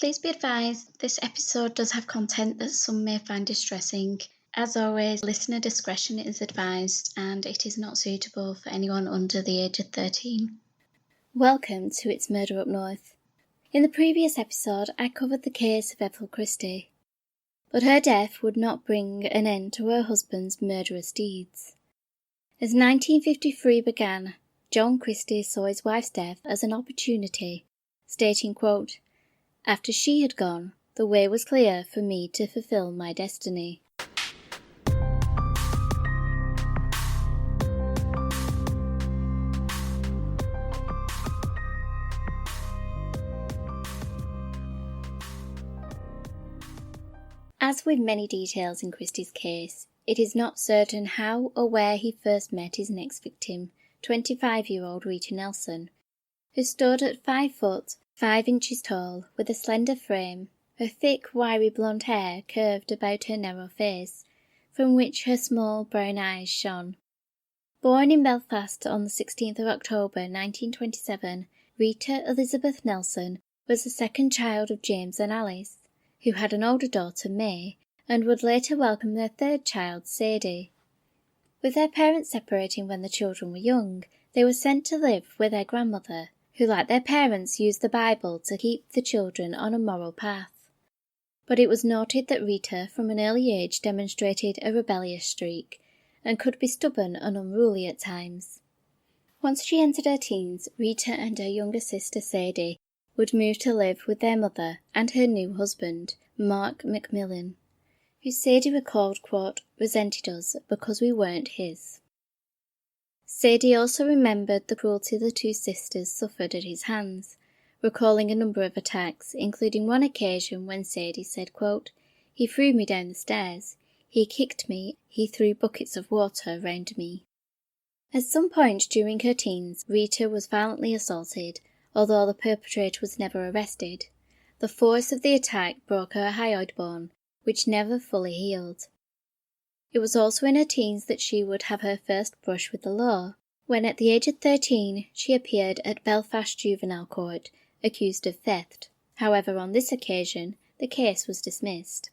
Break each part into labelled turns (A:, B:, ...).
A: Please be advised, this episode does have content that some may find distressing. As always, listener discretion is advised and it is not suitable for anyone under the age of 13. Welcome to It's Murder Up North. In the previous episode, I covered the case of Ethel Christie, but her death would not bring an end to her husband's murderous deeds. As 1953 began, John Christie saw his wife's death as an opportunity, stating, quote, "After she had gone, the way was clear for me to fulfil my destiny." As with many details in Christie's case, it is not certain how or where he first met his next victim, 25-year-old Rita Nelson, who stood at 5 foot 5 inches tall, with a slender frame, her thick, wiry blonde hair curved about her narrow face, from which her small brown eyes shone. Born in Belfast on the 16th of October 1927, Rita Elizabeth Nelson was the second child of James and Alice, who had an older daughter, May, and would later welcome their third child, Sadie. With their parents separating when the children were young, they were sent to live with their grandmother, who, like their parents, used the Bible to keep the children on a moral path. But it was noted that Rita, from an early age, demonstrated a rebellious streak, and could be stubborn and unruly at times. Once she entered her teens, Rita and her younger sister, Sadie, would move to live with their mother and her new husband, Mark Mclennan, who Sadie recalled, quote, "resented us because we weren't his." Sadie also remembered the cruelty the two sisters suffered at his hands, recalling a number of attacks, including one occasion when Sadie said, quote, "He threw me down the stairs. He kicked me. He threw buckets of water round me." At some point during her teens, Rita was violently assaulted, although the perpetrator was never arrested. The force of the attack broke her hyoid bone, which never fully healed. It was also in her teens that she would have her first brush with the law, when at the age of 13 she appeared at Belfast Juvenile Court, accused of theft. However, on this occasion, the case was dismissed.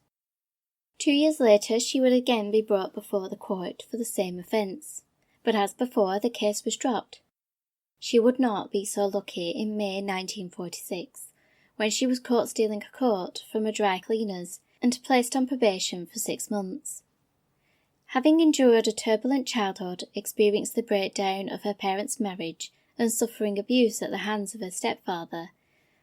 A: 2 years later, she would again be brought before the court for the same offence, but as before, the case was dropped. She would not be so lucky in May 1946, when she was caught stealing a coat from a dry cleaner's and placed on probation for 6 months. Having endured a turbulent childhood, experienced the breakdown of her parents' marriage, and suffering abuse at the hands of her stepfather,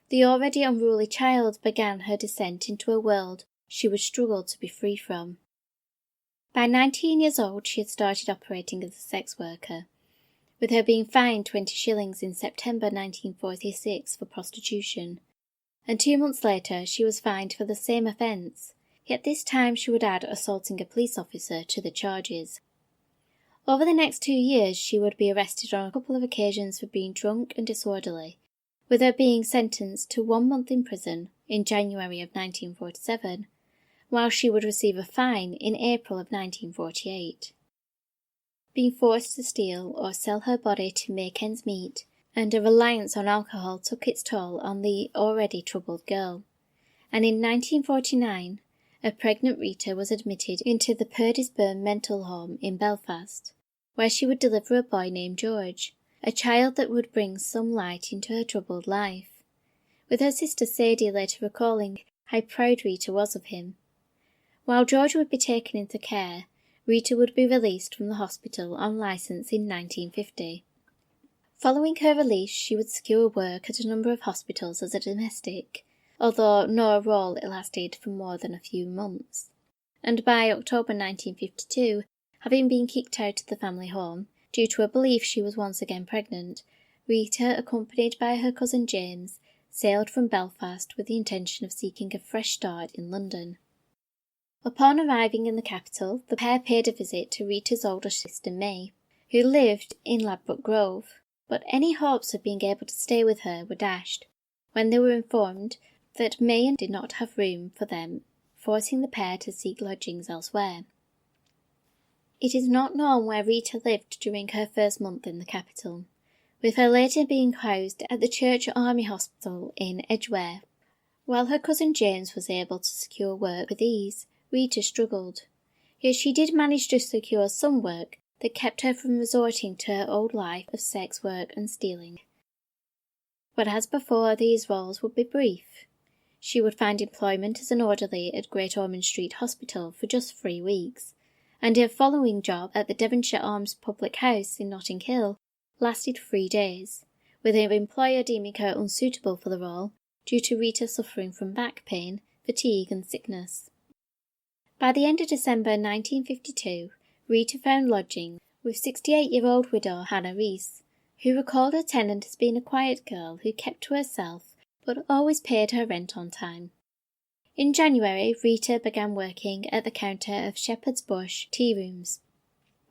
A: the already unruly child began her descent into a world she would struggle to be free from. By 19 years old, she had started operating as a sex worker, with her being fined 20 shillings in September 1946 for prostitution, and 2 months later she was fined for the same offence, yet this time she would add assaulting a police officer to the charges. Over the next 2 years she would be arrested on a couple of occasions for being drunk and disorderly, with her being sentenced to 1 month in prison in January of 1947, while she would receive a fine in April of 1948. Being forced to steal or sell her body to make ends meet, and a reliance on alcohol took its toll on the already troubled girl, and in 1949 a pregnant Rita was admitted into the Purdysburn mental home in Belfast, where she would deliver a boy named George, a child that would bring some light into her troubled life, with her sister Sadie later recalling how proud Rita was of him. While George would be taken into care, Rita would be released from the hospital on licence in 1950. Following her release, she would secure work at a number of hospitals as a domestic, although no role lasted for more than a few months. And by October 1952, having been kicked out of the family home due to a belief she was once again pregnant, Rita, accompanied by her cousin James, sailed from Belfast with the intention of seeking a fresh start in London. Upon arriving in the capital, the pair paid a visit to Rita's older sister May, who lived in Ladbroke Grove, but any hopes of being able to stay with her were dashed when they were informed that May did not have room for them, forcing the pair to seek lodgings elsewhere. It is not known where Rita lived during her first month in the capital, with her later being housed at the Church Army Hospital in Edgware, While her cousin James was able to secure work with ease, Rita struggled. Yet she did manage to secure some work that kept her from resorting to her old life of sex work and stealing. But as before, these roles would be brief. She would find employment as an orderly at Great Ormond Street Hospital for just 3 weeks, and her following job at the Devonshire Arms Public House in Notting Hill lasted 3 days, with her employer deeming her unsuitable for the role due to Rita suffering from back pain, fatigue and sickness. By the end of December 1952, Rita found lodging with 68-year-old widow Hannah Rees, who recalled her tenant as being a quiet girl who kept to herself but always paid her rent on time. In January, Rita began working at the counter of Shepherd's Bush Tea Rooms.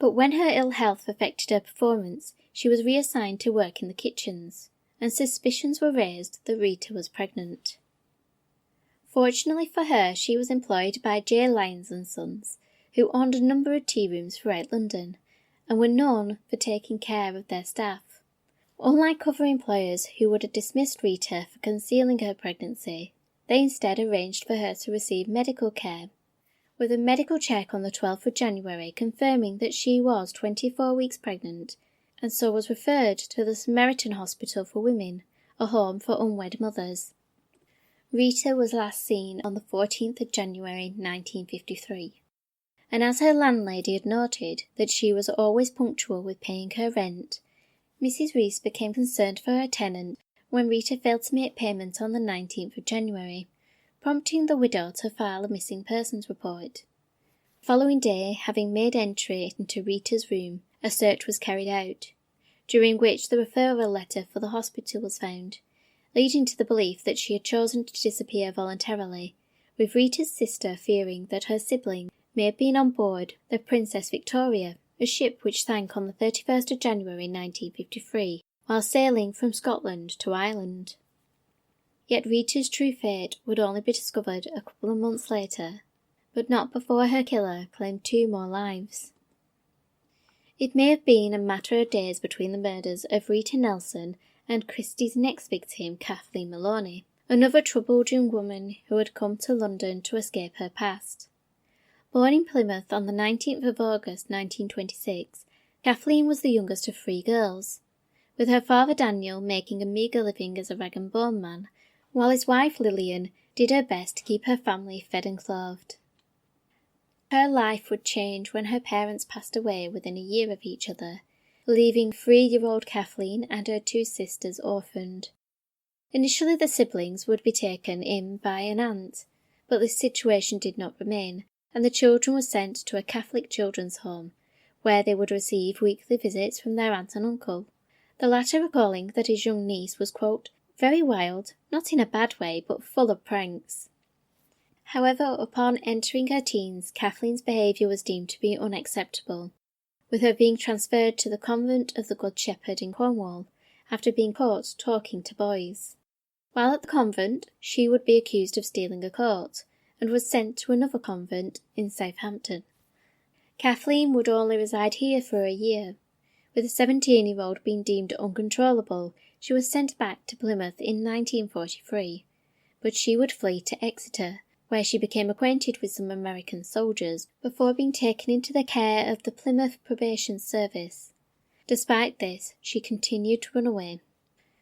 A: But when her ill health affected her performance, she was reassigned to work in the kitchens, and suspicions were raised that Rita was pregnant. Fortunately for her, she was employed by J. Lyons and Sons, who owned a number of tea rooms throughout London, and were known for taking care of their staff. Unlike other employers who would have dismissed Rita for concealing her pregnancy, they instead arranged for her to receive medical care, with a medical check on the 12th of January confirming that she was 24 weeks pregnant, and so was referred to the Samaritan Hospital for Women, a home for unwed mothers. Rita was last seen on the 14th of January 1953, and as her landlady had noted that she was always punctual with paying her rent, Mrs. Rees became concerned for her tenant when Rita failed to make payment on the 19th of January, prompting the widow to file a missing persons report. The following day, having made entry into Rita's room, a search was carried out, during which the referral letter for the hospital was found, leading to the belief that she had chosen to disappear voluntarily, with Rita's sister fearing that her sibling may have been on board the Princess Victoria, a ship which sank on the 31st of January 1953, while sailing from Scotland to Ireland. Yet Rita's true fate would only be discovered a couple of months later, but not before her killer claimed 2 more lives. It may have been a matter of days between the murders of Rita Nelson and Christie's next victim, Kathleen Maloney, another troubled young woman who had come to London to escape her past. Born in Plymouth on the 19th of August 1926, Kathleen was the youngest of 3 girls, with her father Daniel making a meagre living as a rag-and-bone man, while his wife Lillian did her best to keep her family fed and clothed. Her life would change when her parents passed away within a year of each other, leaving 3-year-old Kathleen and her 2 sisters orphaned. Initially the siblings would be taken in by an aunt, but this situation did not remain, and the children were sent to a Catholic children's home, where they would receive weekly visits from their aunt and uncle, the latter recalling that his young niece was, quote, very wild, not in a bad way, but full of pranks. However, upon entering her teens, Kathleen's behaviour was deemed to be unacceptable, with her being transferred to the convent of the Good Shepherd in Cornwall, after being caught talking to boys. While at the convent, she would be accused of stealing a coat, and was sent to another convent in Southampton. Kathleen would only reside here for a year. With the 17-year-old being deemed uncontrollable, she was sent back to Plymouth in 1943, but she would flee to Exeter, where she became acquainted with some American soldiers before being taken into the care of the Plymouth Probation Service. Despite this, she continued to run away.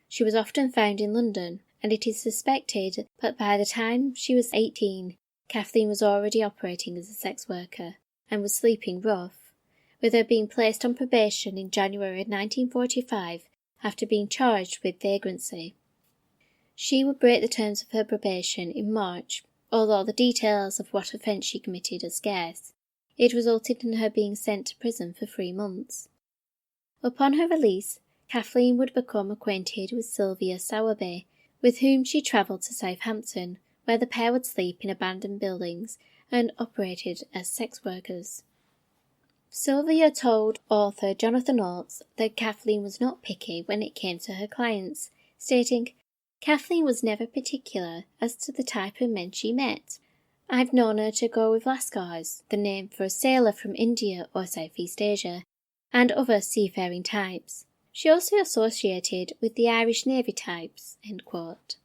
A: She was often found in London, and it is suspected that by the time she was 18, Kathleen was already operating as a sex worker and was sleeping rough, with her being placed on probation in January 1945 after being charged with vagrancy. She would break the terms of her probation in March, although the details of what offence she committed are scarce. It resulted in her being sent to prison for 3 months. Upon her release, Kathleen would become acquainted with Sylvia Sowerby, with whom she travelled to Southampton, where the pair would sleep in abandoned buildings and operated as sex workers. Sylvia told author Jonathan Oates that Kathleen was not picky when it came to her clients, stating, Kathleen was never particular as to the type of men she met. I've known her to go with Lascars, the name for a sailor from India or Southeast Asia, and other seafaring types. She also associated with the Irish Navy types. End quote.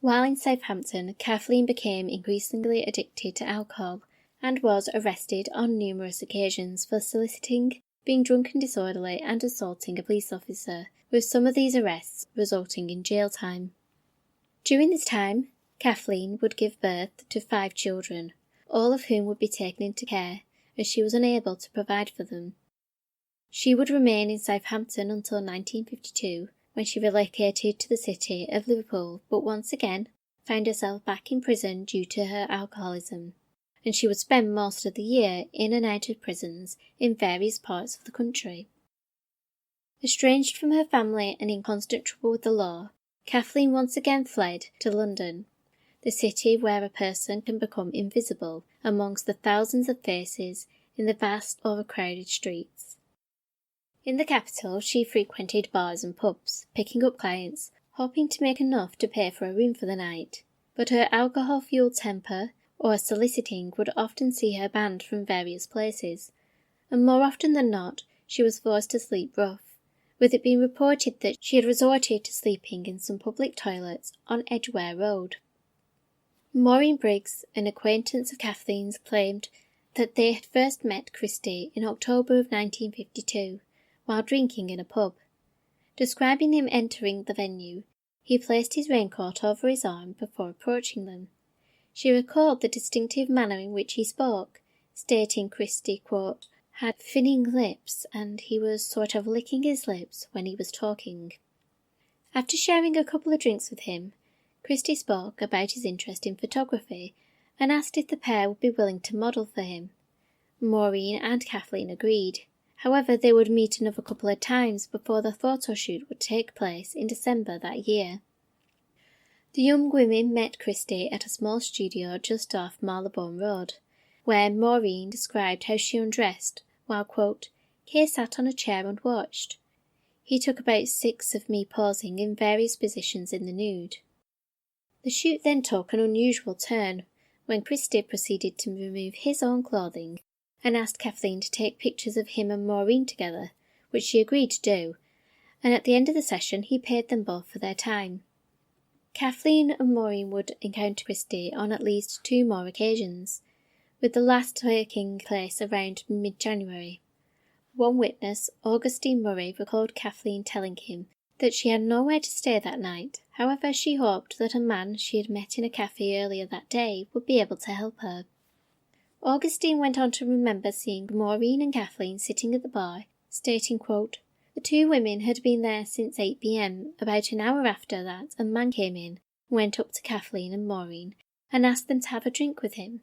A: While in Southampton, Kathleen became increasingly addicted to alcohol and was arrested on numerous occasions for soliciting, being drunk and disorderly, and assaulting a police officer, with some of these arrests resulting in jail time. During this time, Kathleen would give birth to 5 children, all of whom would be taken into care, as she was unable to provide for them. She would remain in Southampton until 1952, when she relocated to the city of Liverpool, but once again found herself back in prison due to her alcoholism, and she would spend most of the year in and out of prisons in various parts of the country. Estranged from her family and in constant trouble with the law, Kathleen once again fled to London, the city where a person can become invisible amongst the thousands of faces in the vast, overcrowded streets. In the capital, she frequented bars and pubs, picking up clients, hoping to make enough to pay for a room for the night, but her alcohol-fueled temper or soliciting would often see her banned from various places, and more often than not, she was forced to sleep rough, with it being reported that she had resorted to sleeping in some public toilets on Edgware Road. Maureen Briggs, an acquaintance of Kathleen's, claimed that they had first met Christie in October of 1952, while drinking in a pub. Describing him entering the venue, he placed his raincoat over his arm before approaching them. She recalled the distinctive manner in which he spoke, stating Christie, quote, had thinning lips and he was sort of licking his lips when he was talking. After sharing a couple of drinks with him, Christie spoke about his interest in photography and asked if the pair would be willing to model for him. Maureen and Kathleen agreed. However, they would meet another couple of times before the photo shoot would take place in December that year. The young women met Christie at a small studio just off Marylebone Road, where Maureen described how she undressed while, quote, Kay sat on a chair and watched. He took about 6 of me posing in various positions in the nude. The shoot then took an unusual turn when Christie proceeded to remove his own clothing and asked Kathleen to take pictures of him and Maureen together, which she agreed to do, and at the end of the session he paid them both for their time. Kathleen and Maureen would encounter Christie on at least 2 more occasions, with the last taking place around mid-January. One witness, Augustine Murray, recalled Kathleen telling him that she had nowhere to stay that night. However, she hoped that a man she had met in a cafe earlier that day would be able to help her. Augustine went on to remember seeing Maureen and Kathleen sitting at the bar, stating, quote, the 2 women had been there since 8 p.m. About an hour after that, a man came in, went up to Kathleen and Maureen, and asked them to have a drink with him.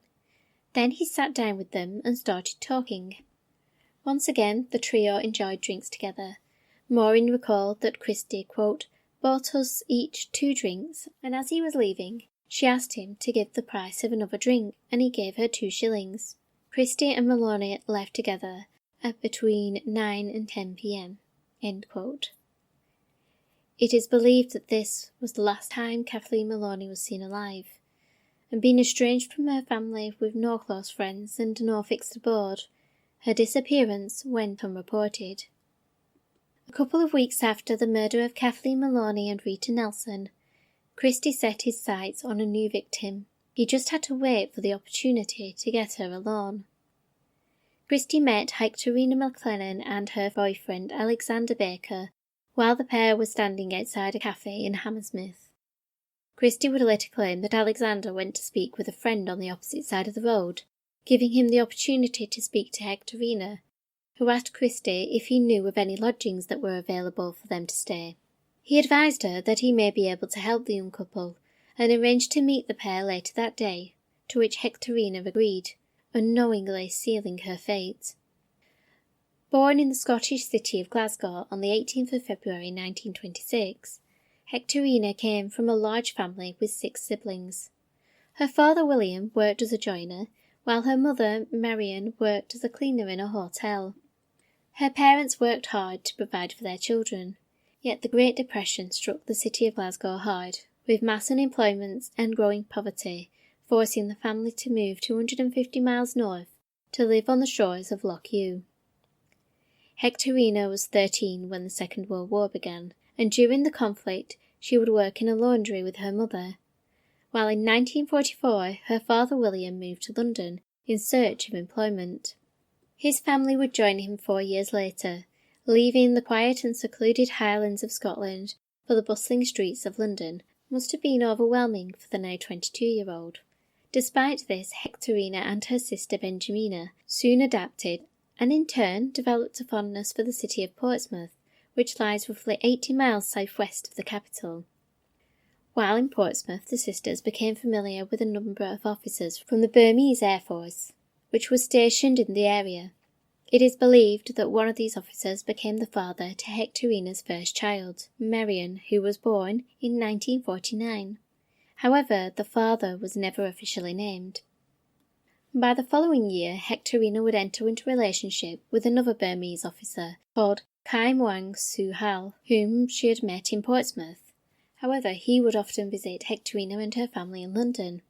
A: Then he sat down with them and started talking. Once again, the trio enjoyed drinks together. Maureen recalled that Christie, quote, bought us each 2 drinks, and as he was leaving, she asked him to give the price of another drink, and he gave her 2 shillings. Christie and Maloney left together at between 9 and 10 p.m. End quote. It is believed that this was the last time Kathleen Maloney was seen alive, and being estranged from her family with no close friends and no fixed abode, her disappearance went unreported. A couple of weeks after the murder of Kathleen Maloney and Rita Nelson, Christie set his sights on a new victim. He just had to wait for the opportunity to get her alone. Christie met Hectorina Mclennan and her boyfriend Alexander Baker while the pair were standing outside a cafe in Hammersmith. Christie would later claim that Alexander went to speak with a friend on the opposite side of the road, giving him the opportunity to speak to Hectorina, who asked Christie if he knew of any lodgings that were available for them to stay. He advised her that he may be able to help the young couple, and arranged to meet the pair later that day, to which Hectorina agreed, unknowingly sealing her fate. Born in the Scottish city of Glasgow on the 18th of February 1926, Hectorina came from a large family with 6 siblings. Her father William worked as a joiner, while her mother Marion worked as a cleaner in a hotel. Her parents worked hard to provide for their children, yet the Great Depression struck the city of Glasgow hard, with mass unemployment and growing poverty, forcing the family to move 250 miles north to live on the shores of Loch Ewe. Hectorina was 13 when the Second World War began, and during the conflict she would work in a laundry with her mother. while in 1944 her father William moved to London in search of employment. His family would join him 4 years later, leaving the quiet and secluded Highlands of Scotland for the bustling streets of London. Must have been overwhelming for the now 22-year-old. Despite this, Hectorina and her sister Benjamina soon adapted and in turn developed a fondness for the city of Portsmouth, which lies roughly 80 miles southwest of the capital. While in Portsmouth, the sisters became familiar with a number of officers from the Burmese Air Force, which was stationed in the area. It is believed that one of these officers became the father to Hectorina's first child, Marion, who was born in 1949. However, the father was never officially named. By the following year, Hectorina would enter into a relationship with another Burmese officer called Kai Muang Suhal, whom she had met in Portsmouth. However, he would often visit Hectorina and her family in London.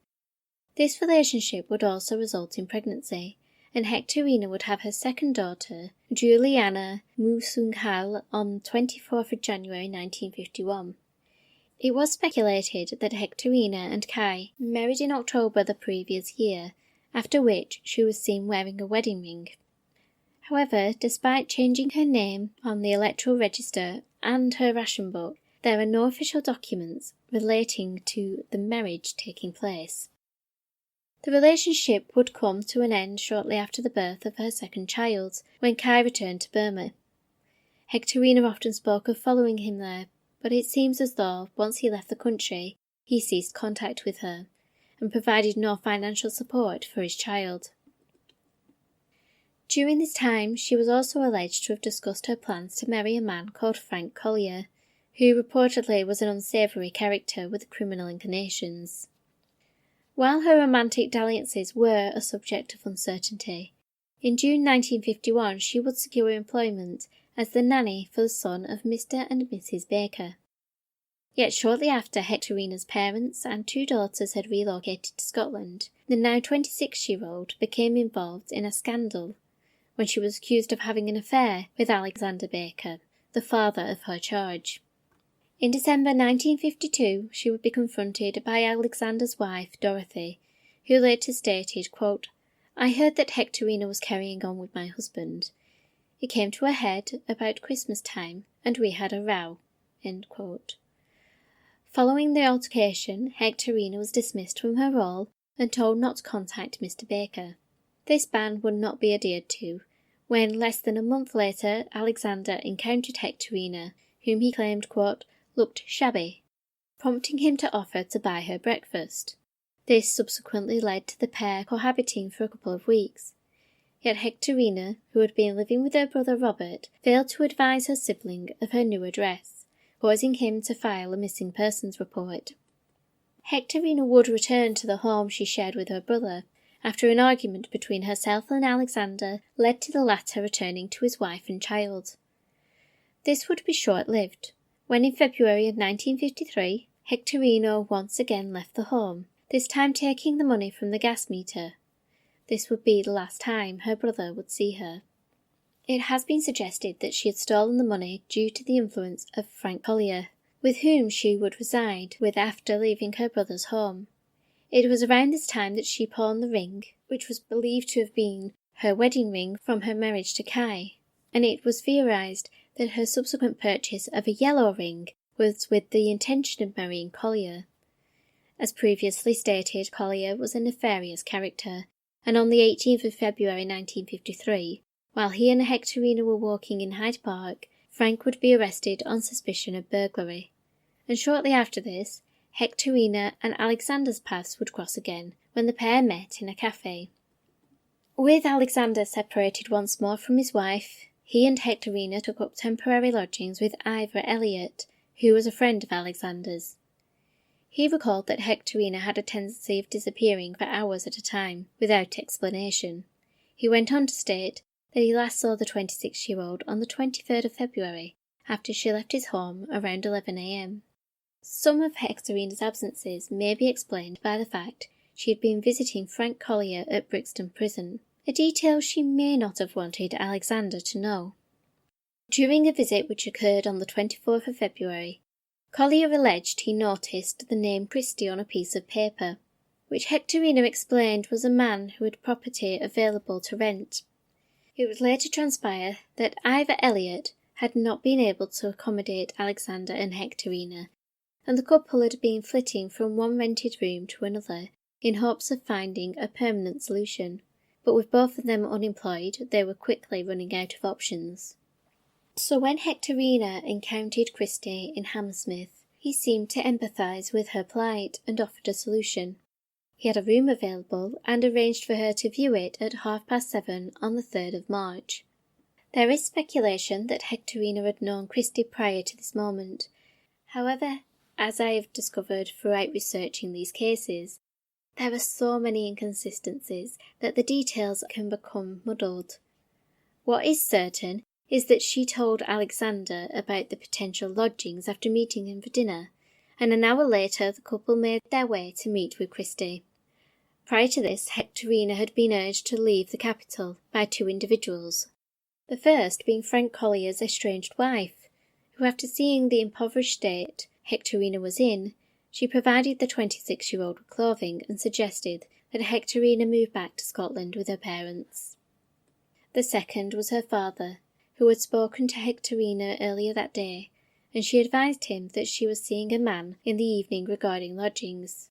A: This relationship would also result in pregnancy, and Hectorina would have her second daughter, Juliana Musunghal, on 24th of January 1951. It was speculated that Hectorina and Kai married in October the previous year, after which she was seen wearing a wedding ring. However, despite changing her name on the electoral register and her ration book, there are no official documents relating to the marriage taking place. The relationship would come to an end shortly after the birth of her second child, when Kai returned to Burma. Hectorina often spoke of following him there, but it seems as though, once he left the country, he ceased contact with her, and provided no financial support for his child. During this time, she was also alleged to have discussed her plans to marry a man called Frank Collier, who reportedly was an unsavoury character with criminal inclinations. While her romantic dalliances were a subject of uncertainty, in June 1951 she would secure employment as the nanny for the son of Mr. and Mrs. Baker. Yet shortly after Hectorina's parents and 2 daughters had relocated to Scotland, the now 26-year-old became involved in a scandal when she was accused of having an affair with Alexander Baker, the father of her charge. In December 1952, she would be confronted by Alexander's wife, Dorothy, who later stated, quote, "I heard that Hectorina was carrying on with my husband. It came to a head about Christmas time, and we had a row." End quote. Following the altercation, Hectorina was dismissed from her role and told not to contact Mr. Baker. This ban would not be adhered to, when less than a month later Alexander encountered Hectorina, whom he claimed, quote, looked shabby, prompting him to offer to buy her breakfast. This subsequently led to the pair cohabiting for a couple of weeks. Yet Hectorina, who had been living with her brother Robert, failed to advise her sibling of her new address, causing him to file a missing persons report. Hectorina would return to the home she shared with her brother, after an argument between herself and Alexander led to the latter returning to his wife and child. This would be short-lived, when in February of 1953, Hectorina once again left the home, this time taking the money from the gas meter. This would be the last time her brother would see her. It has been suggested that she had stolen the money due to the influence of Frank Collier, with whom she would reside with after leaving her brother's home. It was around this time that she pawned the ring, which was believed to have been her wedding ring from her marriage to Kai, and it was theorised that her subsequent purchase of a yellow ring was with the intention of marrying Collier. As previously stated, Collier was a nefarious character, and on the 18th of February 1953, while he and Hectorina were walking in Hyde Park, Frank would be arrested on suspicion of burglary, and shortly after this, Hectorina and Alexander's paths would cross again when the pair met in a cafe. With Alexander separated once more from his wife, he and Hectorina took up temporary lodgings with Ivor Elliot, who was a friend of Alexander's. He recalled that Hectorina had a tendency of disappearing for hours at a time, without explanation. He went on to state that he last saw the 26-year-old on the 23rd of February, after she left his home around 11 a.m. Some of Hectorina's absences may be explained by the fact she had been visiting Frank Collier at Brixton Prison, a detail she may not have wanted Alexander to know. During a visit which occurred on the 24th of February, Collier alleged he noticed the name Christie on a piece of paper, which Hectorina explained was a man who had property available to rent. It would later transpire that Ivor Elliot had not been able to accommodate Alexander and Hectorina, and the couple had been flitting from one rented room to another in hopes of finding a permanent solution, but with both of them unemployed, they were quickly running out of options. So when Hectorina encountered Christie in Hammersmith, he seemed to empathise with her plight and offered a solution. He had a room available and arranged for her to view it at 7:30 on the 3rd of March. There is speculation that Hectorina had known Christie prior to this moment. However, as I have discovered throughout researching these cases, there are so many inconsistencies that the details can become muddled. What is certain is that she told Alexander about the potential lodgings after meeting him for dinner, and an hour later the couple made their way to meet with Christie. Prior to this, Hectorina had been urged to leave the capital by two individuals, the first being Frank Collier's estranged wife, who after seeing the impoverished state Hectorina was in, she provided the 26-year-old with clothing and suggested that Hectorina move back to Scotland with her parents. The second was her father, who had spoken to Hectorina earlier that day, and she advised him that she was seeing a man in the evening regarding lodgings.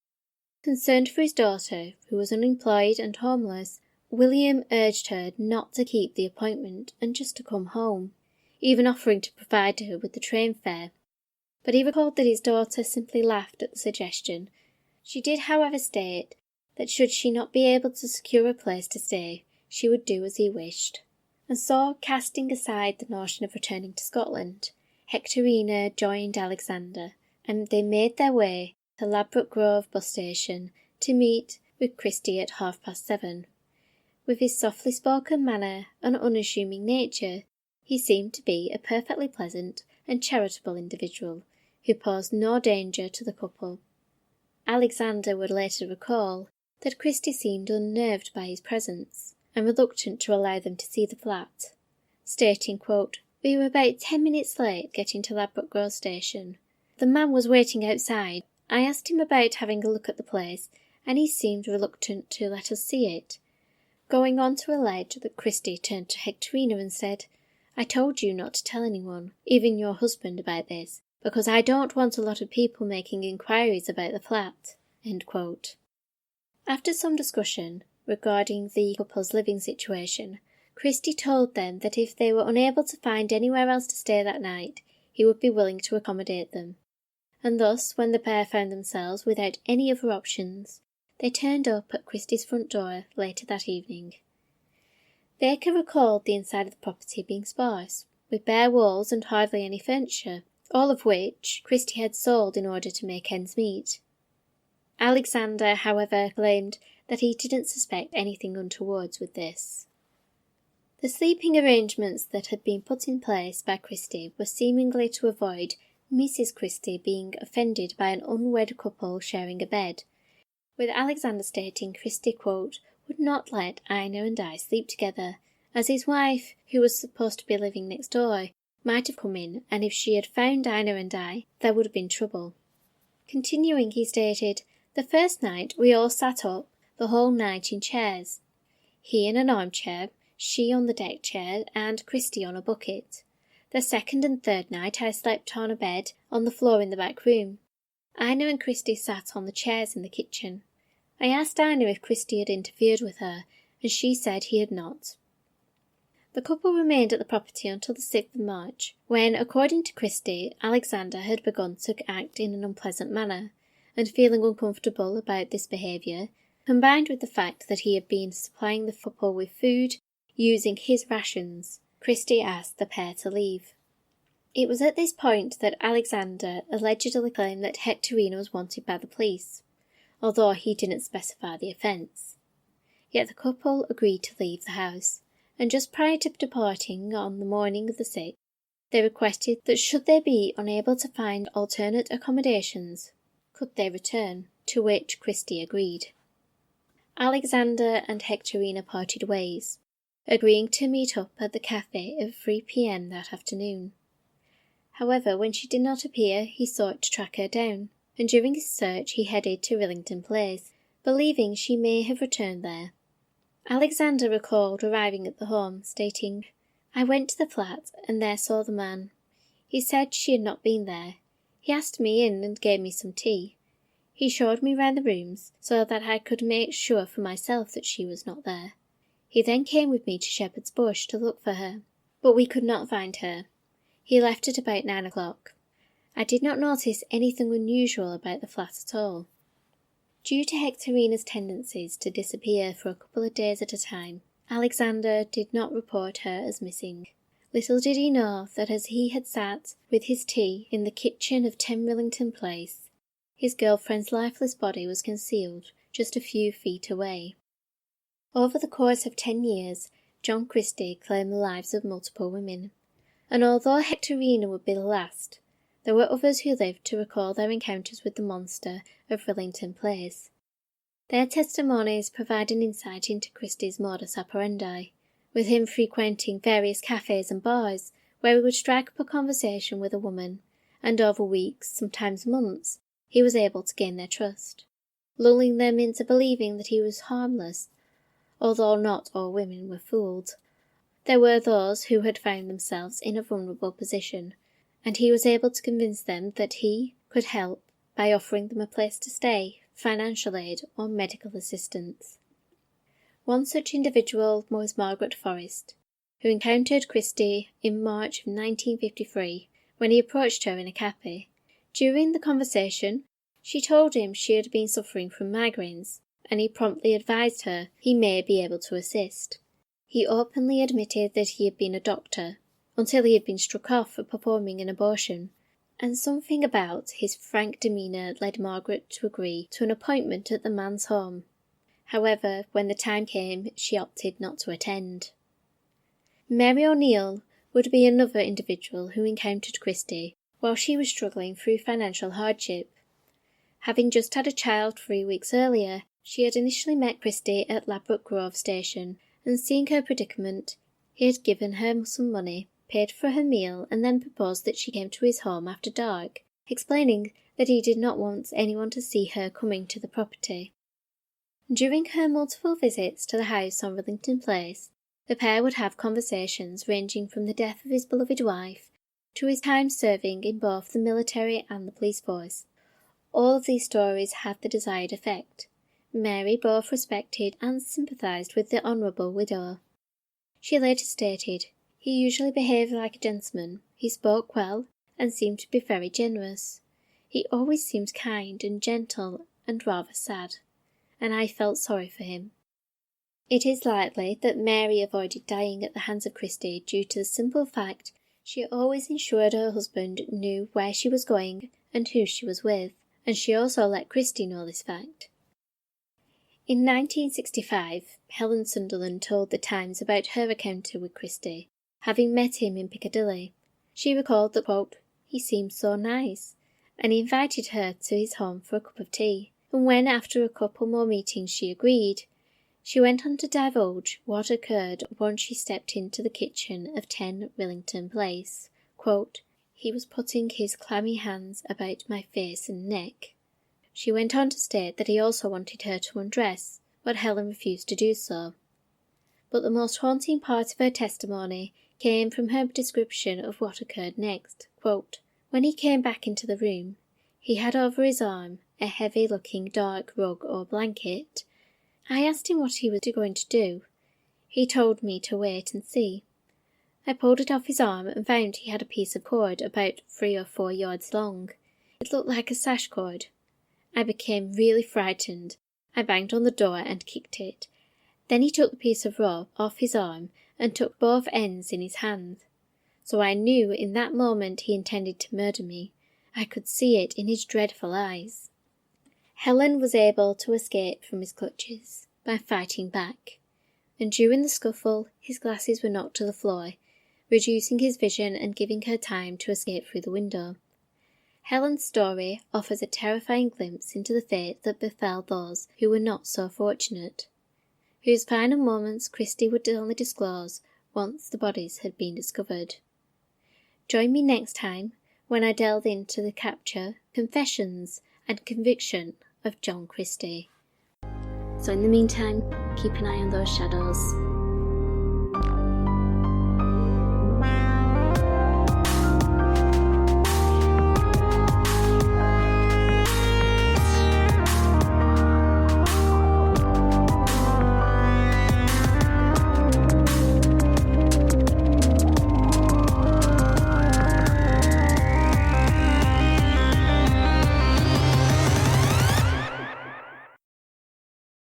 A: Concerned for his daughter, who was unemployed and homeless, William urged her not to keep the appointment and just to come home, even offering to provide her with the train fare. But he recalled that his daughter simply laughed at the suggestion. She did, however, state that should she not be able to secure a place to stay, she would do as he wished. And so, casting aside the notion of returning to Scotland, Hectorina joined Alexander, and they made their way to Ladbroke Grove bus station to meet with Christie at 7:30. With his softly spoken manner and unassuming nature, he seemed to be a perfectly pleasant and charitable individual, who posed no danger to the couple. Alexander would later recall that Christie seemed unnerved by his presence, and reluctant to allow them to see the flat, stating, quote, "We were about 10 minutes late getting to Ladbroke Grove station. The man was waiting outside. I asked him about having a look at the place, and he seemed reluctant to let us see it," going on to allege that Christie turned to Hectorina and said, "I told you not to tell anyone, even your husband, about this, because I don't want a lot of people making inquiries about the flat." End quote. After some discussion regarding the couple's living situation, Christie told them that if they were unable to find anywhere else to stay that night, he would be willing to accommodate them. And thus, when the pair found themselves without any other options, they turned up at Christie's front door later that evening. Baker recalled the inside of the property being sparse, with bare walls and hardly any furniture, all of which Christie had sold in order to make ends meet. Alexander, however, claimed that he didn't suspect anything untoward with this. The sleeping arrangements that had been put in place by Christie were seemingly to avoid Mrs. Christie being offended by an unwed couple sharing a bed, with Alexander stating Christie, quote, would not let Ina and I sleep together, as his wife, who was supposed to be living next door, might have come in, and if she had found Ina and I, there would have been trouble. Continuing, he stated, "The first night we all sat up the whole night in chairs, he in an armchair, she on the deck chair, and Christie on a bucket. The second and third night I slept on a bed on the floor in the back room. Ina and Christie sat on the chairs in the kitchen. I asked Ina if Christie had interfered with her, and she said he had not." The couple remained at the property until the 6th of March, when, according to Christie, Alexander had begun to act in an unpleasant manner, and feeling uncomfortable about this behaviour, combined with the fact that he had been supplying the couple with food using his rations, Christie asked the pair to leave. It was at this point that Alexander allegedly claimed that Hectorina was wanted by the police, although he didn't specify the offence. Yet the couple agreed to leave the house, and just prior to departing on the morning of the 6th, they requested that should they be unable to find alternate accommodations, could they return, to which Christie agreed. Alexander and Hectorina parted ways, agreeing to meet up at the cafe at 3 p.m. that afternoon. However, when she did not appear, he sought to track her down, and during his search he headed to Rillington Place, believing she may have returned there. Alexander recalled arriving at the home, stating, "I went to the flat and there saw the man. He said she had not been there. He asked me in and gave me some tea. He showed me round the rooms so that I could make sure for myself that she was not there. He then came with me to Shepherd's Bush to look for her, but we could not find her. He left at about 9 o'clock. I did not notice anything unusual about the flat at all." Due to Hectorina's tendencies to disappear for a couple of days at a time, Alexander did not report her as missing. Little did he know that as he had sat with his tea in the kitchen of 10 Rillington Place, his girlfriend's lifeless body was concealed just a few feet away. Over the course of 10 years, John Christie claimed the lives of multiple women, and although Hectorina would be the last, there were others who lived to recall their encounters with the monster of Rillington Place. Their testimonies provide an insight into Christie's modus operandi, with him frequenting various cafes and bars where he would strike up a conversation with a woman, and over weeks, sometimes months, he was able to gain their trust, lulling them into believing that he was harmless, although not all women were fooled. There were those who had found themselves in a vulnerable position, and he was able to convince them that he could help by offering them a place to stay, financial aid, or medical assistance. One such individual was Margaret Forrest, who encountered Christie in March of 1953 when he approached her in a cafe. During the conversation, she told him she had been suffering from migraines, and he promptly advised her he may be able to assist. He openly admitted that he had been a doctor, until he had been struck off for performing an abortion, and something about his frank demeanour led Margaret to agree to an appointment at the man's home. However, when the time came, she opted not to attend. Mary O'Neill would be another individual who encountered Christie while she was struggling through financial hardship. Having just had a child 3 weeks earlier, she had initially met Christie at Ladbroke Grove Station, and seeing her predicament, he had given her some money, paid for her meal, and then proposed that she came to his home after dark, explaining that he did not want anyone to see her coming to the property. During her multiple visits to the house on Rillington Place, the pair would have conversations ranging from the death of his beloved wife to his time serving in both the military and the police force. All of these stories had the desired effect. Mary both respected and sympathised with the honourable widow. She later stated, "He usually behaved like a gentleman, he spoke well, and seemed to be very generous. He always seemed kind and gentle and rather sad, and I felt sorry for him." It is likely that Mary avoided dying at the hands of Christie due to the simple fact she always ensured her husband knew where she was going and who she was with, and she also let Christie know this fact. In 1965, Helen Sunderland told The Times about her encounter with Christie, having met him in Piccadilly. She recalled that, quote, "He seemed so nice," and he invited her to his home for a cup of tea, and when after a couple more meetings she agreed, she went on to divulge what occurred once she stepped into the kitchen of 10 Rillington Place. Quote, "He was putting his clammy hands about my face and neck." She went on to state that he also wanted her to undress, but Helen refused to do so. But the most haunting part of her testimony came from her description of what occurred next. Quote, "When he came back into the room, he had over his arm a heavy-looking dark rug or blanket. I asked him what he was going to do. He told me to wait and see. I pulled it off his arm and found he had a piece of cord about 3 or 4 yards long. It looked like a sash cord. I became really frightened. I banged on the door and kicked it. Then he took the piece of rope off his arm and took both ends in his hand. So I knew in that moment he intended to murder me. I could see it in his dreadful eyes." Helen was able to escape from his clutches by fighting back, and during the scuffle his glasses were knocked to the floor, reducing his vision and giving her time to escape through the window. Helen's story offers a terrifying glimpse into the fate that befell those who were not so fortunate, whose final moments Christie would only disclose once the bodies had been discovered. Join me next time when I delve into the capture, confessions, and conviction of John Christie. So in the meantime, keep an eye on those shadows.